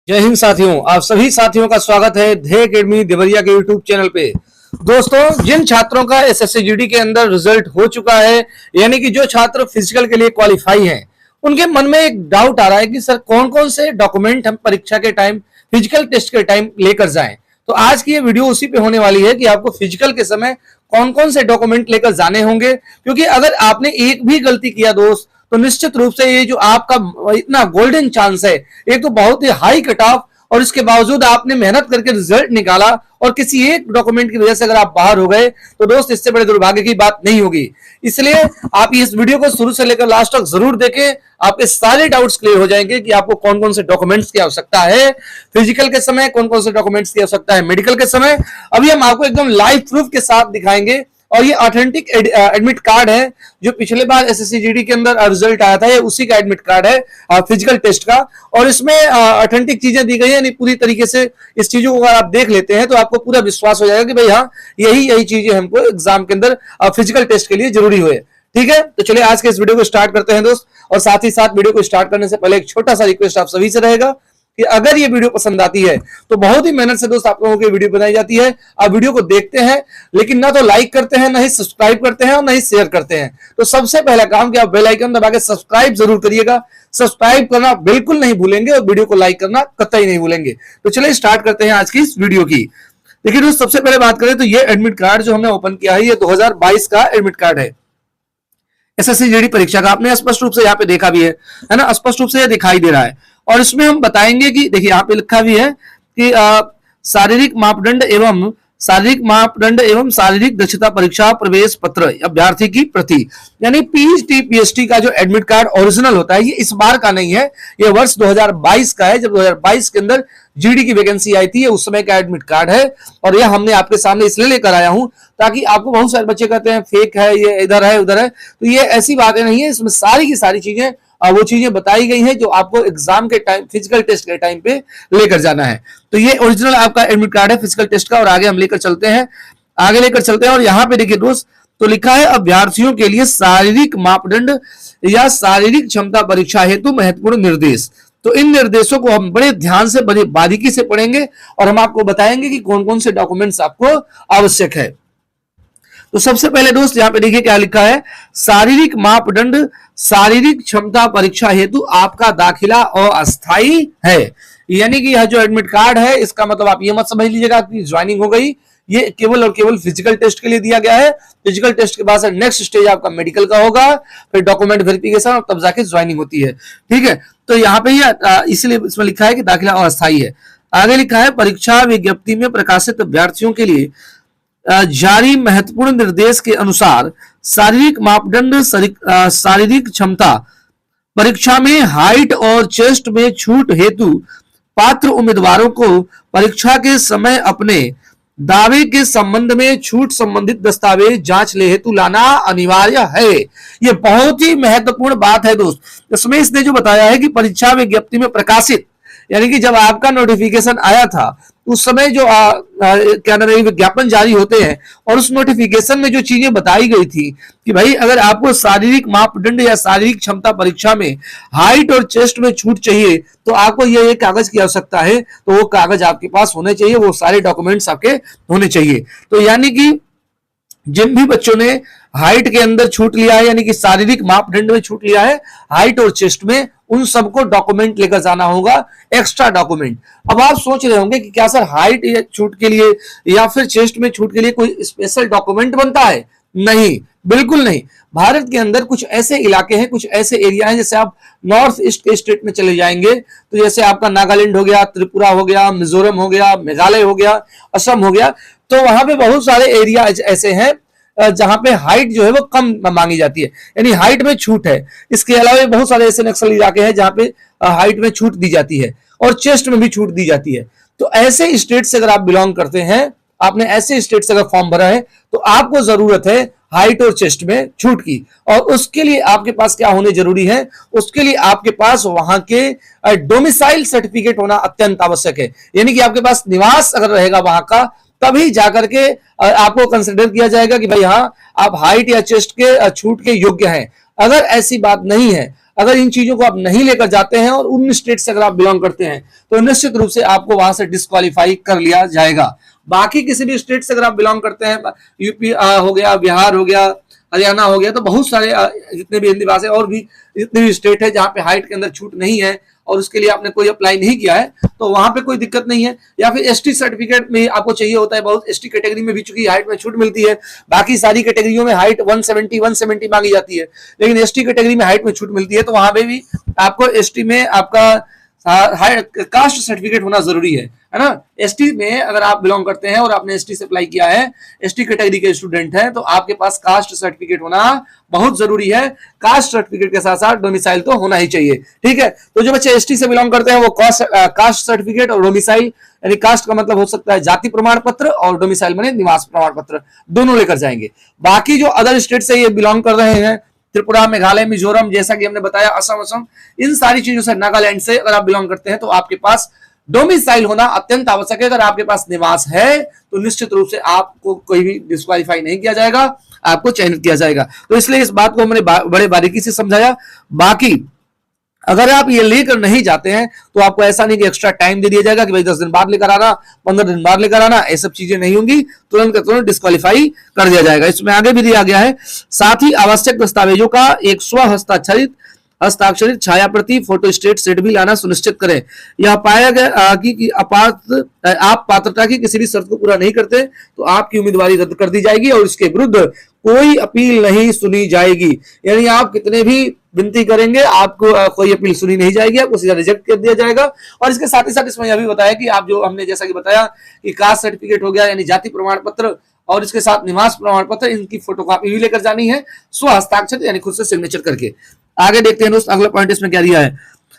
जय हिंद साथियों, आप सभी साथियों का स्वागत है ध्येय एकेडमी देवरिया के यूट्यूब चैनल पे। दोस्तों, जिन छात्रों का एसएससी जीडी के अंदर रिजल्ट हो चुका है, यानी कि जो छात्र फिजिकल के लिए क्वालिफाई हैं, उनके मन में एक डाउट आ रहा है कि सर कौन कौन से डॉक्यूमेंट हम परीक्षा के टाइम, फिजिकल टेस्ट के टाइम लेकर जाएं। तो आज की ये वीडियो उसी पे होने वाली है कि आपको फिजिकल के समय कौन कौन से डॉक्यूमेंट लेकर जाने होंगे, क्योंकि अगर आपने एक भी गलती किया दोस्त, तो निश्चित रूप से ये जो आपका इतना गोल्डन चांस है, एक तो बहुत ही हाई कट ऑफ, और इसके बावजूद आपने मेहनत करके रिजल्ट निकाला और किसी एक डॉक्यूमेंट की वजह से अगर आप बाहर हो गए, तो दोस्त इससे बड़े दुर्भाग्य की बात नहीं होगी। इसलिए आप इस वीडियो को शुरू से लेकर लास्ट तक जरूर देखें, आपके सारे डाउट्स क्लियर हो जाएंगे कि आपको कौन कौन से डॉक्यूमेंट्स की आवश्यकता है फिजिकल के समय, कौन कौन से डॉक्यूमेंट्स की आवश्यकता है मेडिकल के समय। अभी हम आपको एकदम लाइव प्रूफ के साथ दिखाएंगे, और ये ऑथेंटिक एडमिट कार्ड है जो पिछले बार एसएससी जीडी के अंदर रिजल्ट आया था, ये उसी का एडमिट कार्ड है फिजिकल टेस्ट का। और इसमें ऑथेंटिक चीजें दी गई है, पूरी तरीके से इस चीजों को अगर आप देख लेते हैं तो आपको पूरा विश्वास हो जाएगा कि भाई हाँ, यही चीजें हमको एग्जाम के अंदर फिजिकल टेस्ट के लिए जरूरी हुए। ठीक है, तो चलिए आज के इस वीडियो को स्टार्ट करते हैं दोस्त। और साथ ही साथ वीडियो को स्टार्ट करने से पहले एक छोटा सा रिक्वेस्ट आप सभी से रहेगा कि अगर ये वीडियो पसंद आती है तो बहुत ही मेहनत से दोस्त आप लोगों की वीडियो बनाई जाती है, आप वीडियो को देखते हैं लेकिन ना तो लाइक करते हैं, ना ही सब्सक्राइब करते हैं और ना ही शेयर करते हैं। तो सबसे पहला काम कि आप बेल आइकन दबा के सब्सक्राइब जरूर करिएगा, सब्सक्राइब करना बिल्कुल नहीं भूलेंगे और वीडियो को लाइक करना कतई नहीं भूलेंगे। तो चलिए स्टार्ट करते हैं आज की इस वीडियो की। देखिए दोस्त, सबसे पहले बात करें तो ये एडमिट कार्ड जो हमने ओपन किया है, ये 2022 का एडमिट कार्ड है एसएससी जीडी परीक्षा का। आपने स्पष्ट रूप से यहाँ पे देखा भी है ना, स्पष्ट रूप से ये दिखाई दे रहा है। और इसमें हम बताएंगे कि देखिए यहाँ पे लिखा भी है कि शारीरिक मापदंड एवं शारीरिक दक्षता परीक्षा प्रवेश पत्र अभ्यर्थी की प्रति, यानी पीएचडी पीएचडी का जो एडमिट कार्ड ओरिजिनल होता है, ये इस बार का नहीं है, ये वर्ष 2022 का है। जब 2022 के अंदर जीडी की वैकेंसी आई थी, ये उस समय का एडमिट कार्ड है। और यह हमने आपके सामने इसलिए लेकर आया हूं ताकि आपको बहुत सारे बच्चे कहते हैं फेक है, ये इधर है उधर है, तो ये ऐसी बातें नहीं है। इसमें सारी की सारी चीजें वो चीजें बताई गई हैं जो आपको एग्जाम के टाइम, फिजिकल टेस्ट के टाइम पे लेकर जाना है। तो ये ओरिजिनल आपका एडमिट कार्ड है फिजिकल टेस्ट का। और आगे हम लेकर चलते हैं, और यहाँ पे देखिए दोस्त, तो लिखा है अभ्यर्थियों के लिए शारीरिक मापदंड या शारीरिक क्षमता परीक्षा हेतु महत्वपूर्ण निर्देश। तो इन निर्देशों को हम बड़े ध्यान से, बड़े बारीकी से पढ़ेंगे और हम आपको बताएंगे कि कौन कौन से डॉक्यूमेंट्स आपको आवश्यक है। तो सबसे पहले दोस्त यहाँ पे देखिए क्या लिखा है, शारीरिक मापदंड शारीरिक क्षमता परीक्षा हेतु आपका दाखिला अस्थायी है। यानी कि यह जो एडमिट कार्ड है, इसका मतलब आप ये मत समझ लीजिएगा कि ज्वाइनिंग हो गई, ये केवल और केवल फिजिकल टेस्ट के लिए दिया गया है। फिजिकल टेस्ट के बाद नेक्स्ट स्टेज आपका मेडिकल का होगा, फिर डॉक्यूमेंट वेरिफिकेशन और तब जाके ज्वाइनिंग होती है। ठीक है, तो यहाँ पे इसलिए इसमें लिखा है कि दाखिला अस्थायी है। आगे लिखा है परीक्षा विज्ञप्ति में प्रकाशित अभ्यर्थियों के लिए जारी महत्वपूर्ण निर्देश के अनुसार शारीरिक मापदंड शारीरिक क्षमता परीक्षा में हाइट और चेस्ट में छूट हेतु पात्र उम्मीदवारों को परीक्षा के समय अपने दावे के संबंध में छूट संबंधित दस्तावेज जांच ले हेतु लाना अनिवार्य है। यह बहुत ही महत्वपूर्ण बात है दोस्त। इसमें इसने जो बताया है कि परीक्षा विज्ञप्ति में प्रकाशित, यानी कि जब आपका नोटिफिकेशन आया था उस समय जो क्या नाम है, विज्ञापन जारी होते हैं, और उस नोटिफिकेशन में जो चीजें बताई गई थी कि भाई अगर आपको शारीरिक मापदंड या शारीरिक क्षमता परीक्षा में हाइट और चेस्ट में छूट चाहिए तो आपको ये कागज की आवश्यकता है, तो वो कागज आपके पास होने चाहिए, वो सारे डॉक्यूमेंट्स आपके होने चाहिए। तो यानी कि जिन भी बच्चों ने हाइट के अंदर छूट लिया है, यानी कि शारीरिक मापदंड में छूट लिया है हाइट और चेस्ट में, उन सबको डॉक्यूमेंट लेकर जाना होगा, एक्स्ट्रा डॉक्यूमेंट। अब आप सोच रहे होंगे कि क्या सर हाइट छूट के लिए या फिर चेस्ट में छूट के लिए कोई स्पेशल डॉक्यूमेंट बनता है? नहीं, बिल्कुल नहीं। भारत के अंदर कुछ ऐसे इलाके हैं, कुछ ऐसे एरिया हैं, जैसे आप नॉर्थ ईस्ट के स्टेट में चले जाएंगे तो जैसे आपका नागालैंड हो गया, त्रिपुरा हो गया, मिजोरम हो गया, मेघालय हो गया, असम हो गया, तो वहां पे बहुत सारे एरिया ऐसे हैं जहां पे हाइट जो है वो कम मांगी जाती है, यानी हाइट में छूट है। इसके अलावा बहुत सारे ऐसे नक्सल इलाके हैं जहां पे हाइट में छूट दी जाती है और चेस्ट में भी छूट दी जाती है। तो ऐसे स्टेट से अगर आप बिलोंग करते हैं, आपने ऐसे स्टेट से अगर फॉर्म भरा है, तो आपको जरूरत है हाइट और चेस्ट में छूट की। और उसके लिए आपके पास क्या होने जरूरी है? उसके लिए आपके पास वहां के डोमिसाइल सर्टिफिकेट होना अत्यंत आवश्यक है। यानी कि आपके पास निवास अगर रहेगा वहां का, तभी जाकर के आपको कंसिडर किया जाएगा कि भाई हाँ, आप हाइट या चेस्ट के छूट के योग्य हैं। अगर ऐसी बात नहीं है, अगर इन चीजों को आप नहीं लेकर जाते हैं और उन स्टेट से अगर आप बिलोंग करते हैं तो निश्चित रूप से आपको वहां से डिस्क्वालीफाई कर लिया जाएगा। बाकी किसी भी स्टेट से अगर आप बिलोंग करते हैं, यूपी हो गया, बिहार हो गया, हरियाणा हो गया, तो बहुत सारे जितने भी हिंदी भाषा और भी जितने भी स्टेट है जहां पे हाइट के अंदर छूट नहीं है और उसके लिए आपने कोई अप्लाई नहीं किया है तो वहां पे कोई दिक्कत नहीं है। या फिर एसटी सर्टिफिकेट में आपको चाहिए होता है, बहुत एसटी कैटेगरी में भी चूंकि हाइट में छूट मिलती है, बाकी सारी कैटेगरियों में हाइट 170 मांगी जाती है, लेकिन एसटी कैटेगरी में हाइट में छूट मिलती है, तो वहां पे भी आपको एसटी में आपका कास्ट सर्टिफिकेट होना जरूरी है ना। एसटी में अगर आप बिलोंग करते हैं और आपने एसटी से अप्लाई किया है, एसटी कैटेगरी के स्टूडेंट हैं, तो आपके पास कास्ट सर्टिफिकेट होना बहुत जरूरी है। कास्ट सर्टिफिकेट के साथ साथ डोमिसाइल तो होना ही चाहिए, ठीक है। तो जो बच्चे एसटी से बिलोंग करते हैं वो कास्ट सर्टिफिकेट और डोमिसाइल, यानी कास्ट का मतलब हो सकता है जाति प्रमाण पत्र और डोमिसाइल माने निवास प्रमाण पत्र, दोनों लेकर जाएंगे। बाकी जो अदर स्टेट से ये बिलोंग कर रहे हैं, त्रिपुरा, मेघालय, मिजोरम, जैसा कि हमने बताया, असम, इन सारी चीजों से, नागालैंड से अगर आप बिलोंग करते हैं तो आपके पास डोमिसाइल होना अत्यंत आवश्यक है। अगर आपके पास निवास है तो निश्चित रूप से आपको कोई भी डिस्क्वालीफाई नहीं किया जाएगा, आपको चयनित किया जाएगा। तो इसलिए इस बात को हमने बड़े बारीकी से समझाया। बाकी अगर आप ये लेकर नहीं जाते हैं तो आपको ऐसा नहीं कि एक्स्ट्रा टाइम दे दिया जाएगा कि भाई 10 दिन बाद लेकर आना, 15 दिन बाद लेकर आना, ये सब चीजें नहीं होंगी, तुरंत का तुरंत डिस्क्वालीफाई कर दिया जाएगा। इसमें आगे भी दिया गया है, साथ ही आवश्यक दस्तावेजों का एक स्व हस्ताक्षरित छाया प्रति, फोटो स्टेट सेट भी लाना सुनिश्चित करें। यह पाया गया कि आप पात्रता की किसी भी शर्त को पूरा नहीं करते तो आपकी उम्मीदवारी रद्द कर दी जाएगी और इसके विरुद्ध कोई अपील नहीं सुनी जाएगी। यानी आप कितने भी विनती करेंगे, आपको कोई अपील सुनी नहीं जाएगी, आपको सीधा रिजेक्ट कर दिया जाएगा। और इसके साथ ही साथ इसमें यह भी बताया कि आप जो हमने जैसा कि बताया कि कास्ट सर्टिफिकेट हो गया यानी जाति प्रमाण पत्र और इसके साथ निवास प्रमाण पत्र, इनकी फोटोकॉपी भी लेकर जानी है, स्व हस्ताक्षर यानी खुद से सिग्नेचर करके। आगे देखते हैं दोस्त, अगला पॉइंट इसमें क्या दिया है।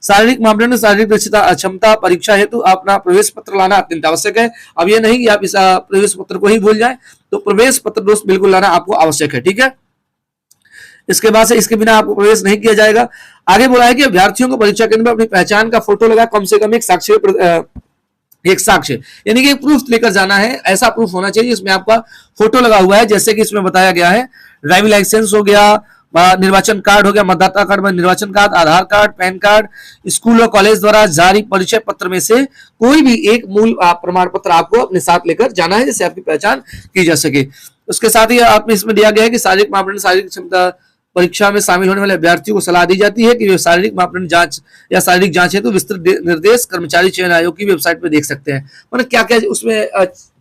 शारीरिक मापदंड, शारीरिक दक्षता क्षमता परीक्षा हेतु अपना प्रवेश पत्र लाना अत्यंत आवश्यक है। अब यह नहीं कि आप इस प्रवेश पत्र को ही भूल जाएं, तो प्रवेश पत्र दोस्त बिल्कुल लाना आपको आवश्यक है, ठीक है। इसके बाद से इसके बिना आपको प्रवेश नहीं किया जाएगा। आगे बोला है कि अभ्यर्थियों को परीक्षा केंद्र में अपनी पहचान का फोटो लगा कम से कम एक साक्ष्य यानी कि प्रूफ लेकर जाना है। ऐसा प्रूफ होना चाहिए जिसमें आपका फोटो लगा हुआ है, जैसे कि इसमें बताया गया है ड्राइविंग लाइसेंस हो गया, निर्वाचन कार्ड हो गया, मतदाता कार्ड में निर्वाचन कार्ड, आधार कार्ड, पैन कार्ड, स्कूल और कॉलेज द्वारा जारी परिचय पत्र में से कोई भी एक मूल प्रमाण पत्र आपको अपने साथ लेकर जाना है, जिससे आपकी पहचान की जा सके। उसके साथ ही आपने इसमें दिया गया है कि शारीरिक मापदंड, शारीरिक क्षमता परीक्षा में शामिल होने वाले अभ्यर्थियों को सलाह दी जाती है कि वे शारीरिक मापदंड जांच या शारीरिक जांच है तो विस्तृत निर्देश कर्मचारी चयन आयोग की वेबसाइट पर देख सकते हैं। मतलब क्या क्या उसमें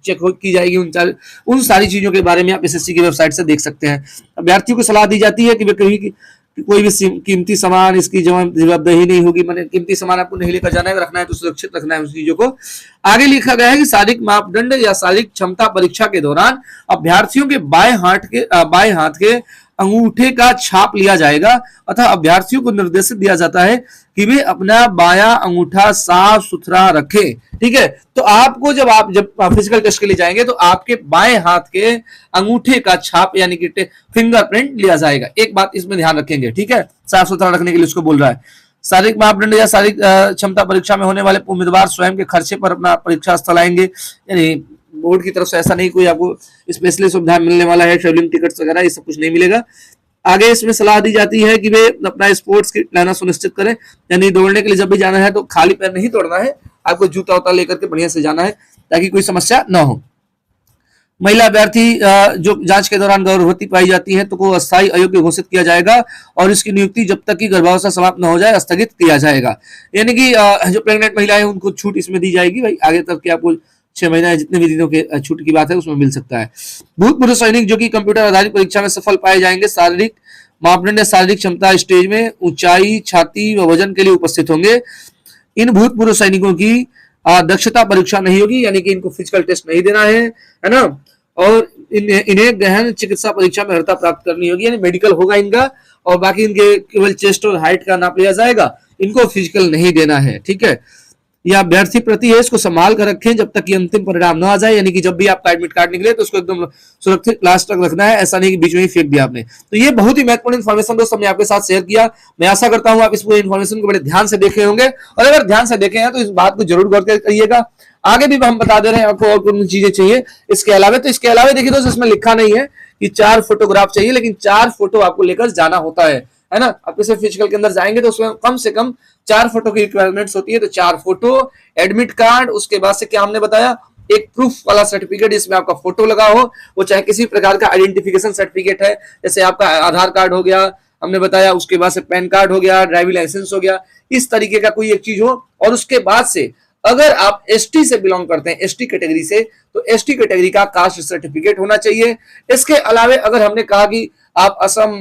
चेक की जाएगी, उन सारी चीजों के बारे में आप एसएससी की वेबसाइट से देख सकते हैं। अभ्यर्थियों को सलाह दी जाती है कि वे कहीं कोई भी कीमती सामान, इसकी जवाबदेही नहीं होगी, मतलब कीमती सामान आपको नहीं लेकर जाना है, रखना है तो सुरक्षित रखना है उस चीजों को। आगे लिखा गया है कि शारीरिक मापदंड या शारीरिक क्षमता परीक्षा के दौरान अभ्यर्थियों के बाएं हाथ के अंगूठे का छाप लिया जाएगा अतः अभ्यर्थियों को निर्देशित दिया जाता है कि वे अपना बायां अंगूठा साफ सुथरा रखें, ठीक है। तो आपको जब फिजिकल टेस्ट के लिए जाएंगे तो आपके बाएं हाथ के अंगूठे का छाप यानी कि फिंगरप्रिंट लिया जाएगा। एक बात इसमें ध्यान रखेंगे, ठीक है, साफ सुथरा रखने के लिए उसको बोल रहा है। शारीरिक मापदंड या शारीरिक क्षमता परीक्षा में होने वाले उम्मीदवार स्वयं के खर्चे पर अपना परीक्षा स्थल आएंगे, यानी बोर्ड की तरफ से ऐसा नहीं कोई आपको स्पेशली सुविधा मिलने वाला है, ट्रेवलिंग टिकट्स वगैरह ये सब कुछ नहीं मिलेगा। आगे इसमें सलाह दी जाती है कि वे अपना स्पोर्ट्स किट लाना सुनिश्चित करें, यानी दौड़ने के लिए जब भी जाना है तो खाली पैर नहीं दौड़ना है, आपको जूता उता लेकर के बढ़िया से जाना है ताकि कोई समस्या ना हो। महिला अभ्यर्थी जो जांच के दौरान गर्भवती पाई जाती है तो को अस्थायी अयोग्य घोषित किया जाएगा और इसकी नियुक्ति जब तक कि गर्भावस्था समाप्त न हो जाए स्थगित किया जाएगा। यानी कि जो प्रेग्नेंट महिला है उनको छूट इसमें दी जाएगी, भाई आगे तक के आपको 6 महीना जितने भी दिनों के छूट की बात है उसमें मिल सकता है। भूतपूर्व सैनिक जो कि कंप्यूटर आधारित परीक्षा में सफल पाए जाएंगे शारीरिक मापदंड या शारीरिक क्षमता स्टेज में ऊंचाई, छाती व वजन के लिए उपस्थित होंगे। इन भूतपूर्व सैनिकों की दक्षता परीक्षा नहीं होगी, यानी कि इनको फिजिकल टेस्ट नहीं देना है ना, और इन्हें गहन चिकित्सा परीक्षा में अर्हता प्राप्त करनी होगी, यानी मेडिकल होगा इनका, और बाकी इनके केवल चेस्ट और हाइट का नाप लिया जाएगा, इनको फिजिकल नहीं देना है, ठीक है। यह अभ्यर्थी प्रति है, इसको संभाल कर रखें जब तक कि अंतिम परिणाम न आ जाए, यानी कि जब भी आपका एडमिट कार्ड निकले तो उसको एकदम सुरक्षित लास्ट तक रखना है, ऐसा नहीं कि बीच में ही फेंक दिया आपने। तो ये बहुत ही महत्वपूर्ण इन्फॉर्मेशन दोस्तों हमने आपके साथ शेयर किया। मैं आशा करता हूं आप इस पूरी इन्फॉर्मेशन को बड़े ध्यान से देखे होंगे, और अगर ध्यान से देखे हैं तो इस बात को जरूर गौर करिएगा। आगे भी हम बता दे रहे हैं आपको और कौन चीजें चाहिए इसके अलावा। तो इसके अलावा देखिए दोस्तों इसमें लिखा नहीं है कि 4 फोटोग्राफ चाहिए, लेकिन 4 फोटो आपको लेकर जाना होता है, है ना। आप किसी फिजिकल के अंदर जाएंगे तो उसमें कम से कम 4 फोटो की रिक्वायरमेंट्स होती है, तो 4 फोटो, एडमिट कार्ड, उसके बाद से क्या हमने बताया, एक प्रूफ वाला सर्टिफिकेट जिसमें आपका फोटो लगा हो, वो चाहे किसी प्रकार का आइडेंटिफिकेशन सर्टिफिकेट है, जैसे आपका आधार कार्ड हो गया हमने बताया, उसके बाद से पैन कार्ड हो गया, ड्राइविंग लाइसेंस हो गया, इस तरीके का कोई एक चीज हो। और उसके बाद से अगर आप एसटी से बिलोंग करते हैं, एसटी कैटेगरी से, तो एसटी कैटेगरी का कास्ट सर्टिफिकेट होना चाहिए। इसके अलावा अगर हमने कहा कि आप असम,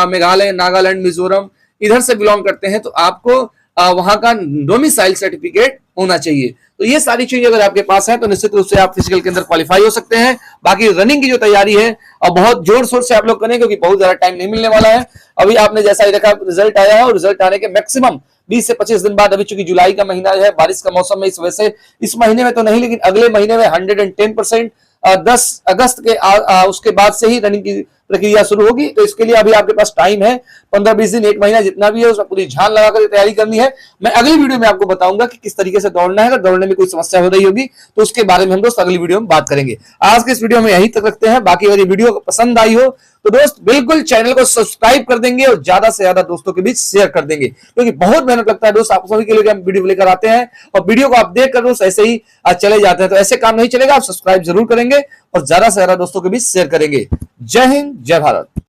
मेघालय, नागालैंड, मिजोरम इधर से बिलोंग करते हैं, तो आपको वहां का डोमिसाइल सर्टिफिकेट होना चाहिए। तो ये सारी चीजें अगर आपके पास है तो निश्चित रूप से आप फिजिकल के अंदर क्वालिफाई हो सकते हैं। बाकी रनिंग की जो तैयारी है और बहुत जोर शोर से आप लोग करें, क्योंकि बहुत ज्यादा टाइम नहीं मिलने वाला है। अभी आपने जैसा ही देखा रिजल्ट आया है, और रिजल्ट आने के मैक्सिमम 20 से 25 दिन बाद, अभी चूंकि जुलाई का महीना है, बारिश का मौसम है, इस वजह से इस महीने में तो नहीं, लेकिन अगले महीने में 110% 10 अगस्त के उसके बाद से ही रनिंग की प्रक्रिया शुरू होगी। तो इसके लिए अभी आपके पास टाइम है, 15-20 दिन, 1 महीना जितना भी है, उसमें पूरी जान लगाकर तैयारी करनी है। मैं अगली वीडियो में आपको बताऊंगा कि किस तरीके से दौड़ना है। अगर दौड़ने में कोई समस्या हो रही होगी तो उसके बारे में हम दोस्त अगली वीडियो में बात करेंगे। आज के इस वीडियो में यही तक रखते हैं। बाकी अगर ये वीडियो पसंद आई हो तो दोस्त बिल्कुल चैनल को सब्सक्राइब कर देंगे और ज्यादा से ज्यादा दोस्तों के बीच शेयर कर देंगे, क्योंकि बहुत मेहनत लगता है दोस्त, आप सभी के लिए हम वीडियो लेकर आते हैं और वीडियो को आप देख कर दोस्त ऐसे ही चले जाते हैं, तो ऐसे काम नहीं चलेगा। आप सब्सक्राइब जरूर करेंगे और ज्यादा से ज्यादा दोस्तों के बीच शेयर करेंगे। जय हिंद, जय भारत।